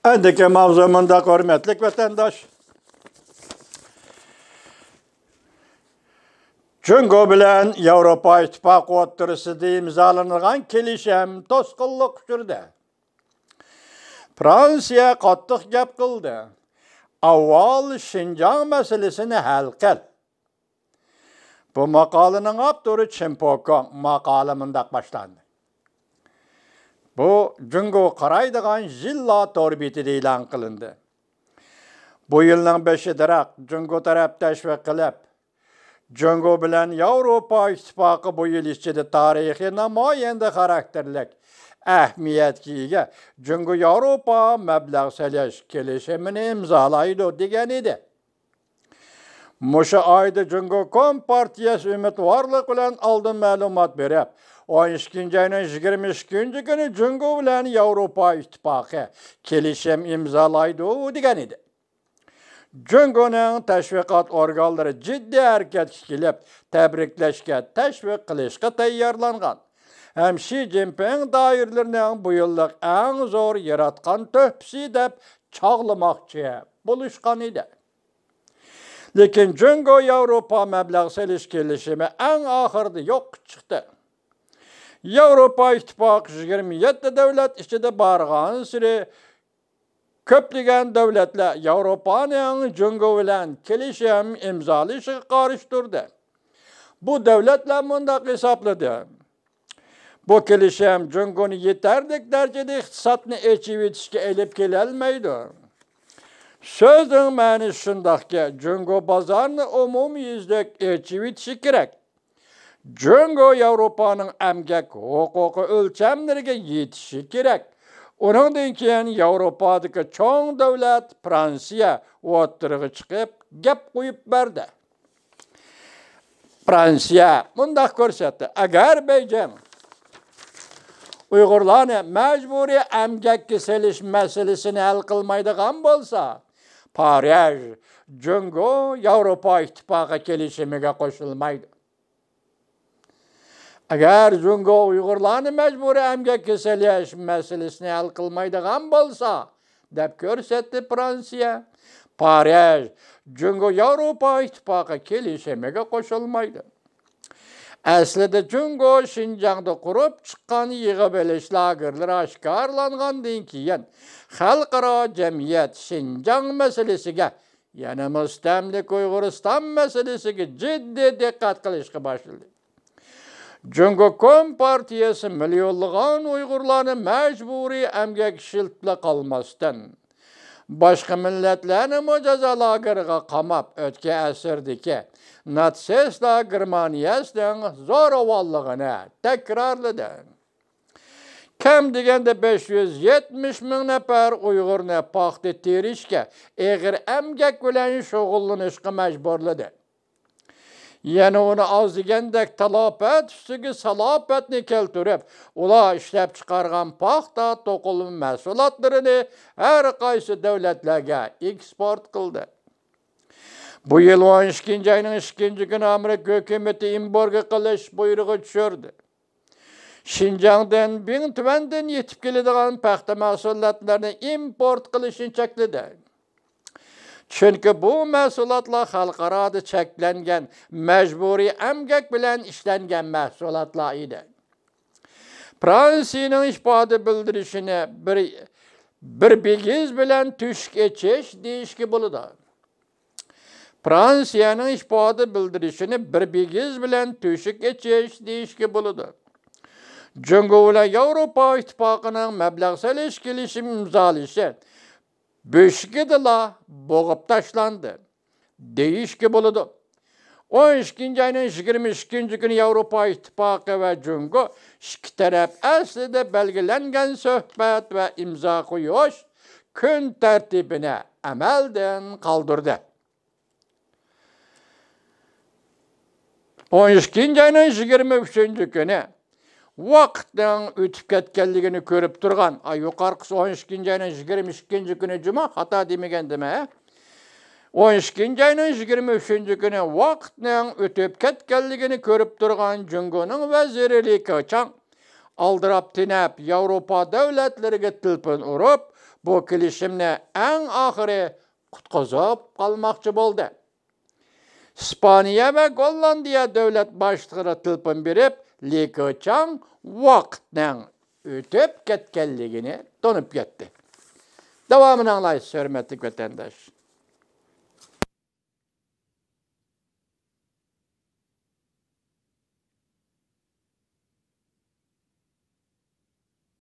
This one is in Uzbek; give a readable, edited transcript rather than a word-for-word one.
Endiki mavzumunda hürmetlik vatandaş. Cüngo bilen Avrupa İttifaqı oturusida imzalangan kelişim to'sqinlik uchirdi. Fransiya qattiq gap qildi. Avval Şinjan meselesini hal qil. Bu maqolaning avtori Chimpoko maqola mundaq boshlandi. Bu Cüngo qaraydigan jilla torbitida e'lon qilindi. Bu yilning 5-idaroq Cüngo taraf tashviq qilib, Cüngo bilan Avrupa İttifaqı bu yil ichida tarixiy namoyanda xarakterlik ahamiyatga ega Cüngo Avrupa mablag' solish kelishimini imzolaydi degan edi. Musha oyda Cüngo Kompartiyasi umidvorlik bilan oldin ma'lumot berib, 12 ayning 22 kuni Cüngo bilan Avrupa İttifaqı kelishim imzolaydi degan edi. Cüngoning tashviqot organlari jiddiy harakatga kelib, tabriklashga, tashviq qilishga tayyorlangan. Hem Xi Jinping doiralarining bu yillik eng zo'r yaratgan to'pisi deb chog'lamoqchi bo'lishgan edi. Lekin Cüngo Avrupa mablag' solish kelishimi eng oxirida yo'q chiqdi. Avrupa İttifaqı 27 davlat ichida borgan siri köplagan davlatlar Avropaning Cüngo bilan kelishim imzolashiga qarshi turdi. Bu davlatlar mundaq hisobladi. Bu kelishim Cüngoni yetarlik darajada iqtisodni echib etishga elib kela olmaydi. Sözün ma'nosi shundaqki, Cüngo bozorni umumyuzlik echib etishi kerak. Cüngo Avropaning emgak huquqi o'lchamlariga yetishi kerak. Onundan keyin Avropadagi cho'ng davlat Fransiya o'tirg'i chiqib gap qo'yib berdi. Fransiya mundaq ko'rsatdi: agar Beijing Uyg'urlarni majburiy emgakka solish masalasini hal qilmaydigan bo'lsa, Parij Cüngo Avrupa İttifaqı kelishimiga qo'shilmaydi. Agar Cüngo Uyg'urlarni majburiy emgakka solish masalasini hal qilmaydigan bo'lsa, deb ko'rsatdi Fransiya, Parij Cüngo Avrupa İttifaqı kelishimiga qo'shilmaydi. Aslida Cüngo Şinjanda qurib chiqqan yig'ib olish lagerlari oshkorlangandan keyin xalqaro jamiyat Şinjan masalasiga, yana mustamlik Uyg'uriston masalasiga jiddiy diqqat qilishga boshladi. Cüngo Kompartiyasi milyonlagan Uyg'urlarni majburiy emgak shiltla qolmasdan boshqa millatlarni mo'jaza lageriga qamab o'tgan asrdagi natsistlar Germaniyasining zo'ravonligini takrorladi. Kam deganda 570 ming nafar Uyg'urni paxta terishga, eg'ir emgak bilan shug'ullanishga majburladi. Yana uni oz degandek talofat ustiga salofatni keltirib, ular ishlab chiqargan paxta to'qilma mahsulotlarini har qaysi davlatlarga eksport qildi. Bu yil 12 ayning 2 kuni Amerika hukumati embargo qilish buyrug'i tushirdi. Şinjandan bin tuvandan yetib keladigan paxta mahsulotlarini import qilishni chekladi. Chunki bu mahsulotlar xalqaroda cheklangan, majburiy emgak bilan ishlangan mahsulotlar edi. Fransiyaning ifoda bildirishini bir begiz bilan tushk echish deyishga bo'ladi. Fransiyaning ifoda bildirishini bir begiz bilan tushk echish deyishga bo'ladi. Cüngo bilan Avrupa İttifaqıning mablag' solish kelishim imzolashi Böşgedila bo'g'ib tashlandi deyishga bo'ladi. 12 ayning 22 kuni Avrupa İttifaqı va Cüngo ikki taraf aslida belgilangan suhbat va imzo qo'yish kun tartibini amaldan qoldirdi. 12 ayning 23 kuni vaqtning o'tib ketganligini ko'rib turgan, yuqorqisi 12 ayning 22 kuni juma, xato demagandim. 12 ayning 23 kuni vaqtning o'tib ketganligini ko'rib turgan Cüngoning vaziri Li Keqiang aldirab tinab Avropa davlatlariga tilpin urib, bu kelişimni en ahiri kutquzub kalmakçı boldu. İspaniya ve Gollandiya devlet başlıkları tılpın berip, lekin vaqtning ötüp ketkenligini donup ketdi. Devamını anlayız, hürmetli vatandaş.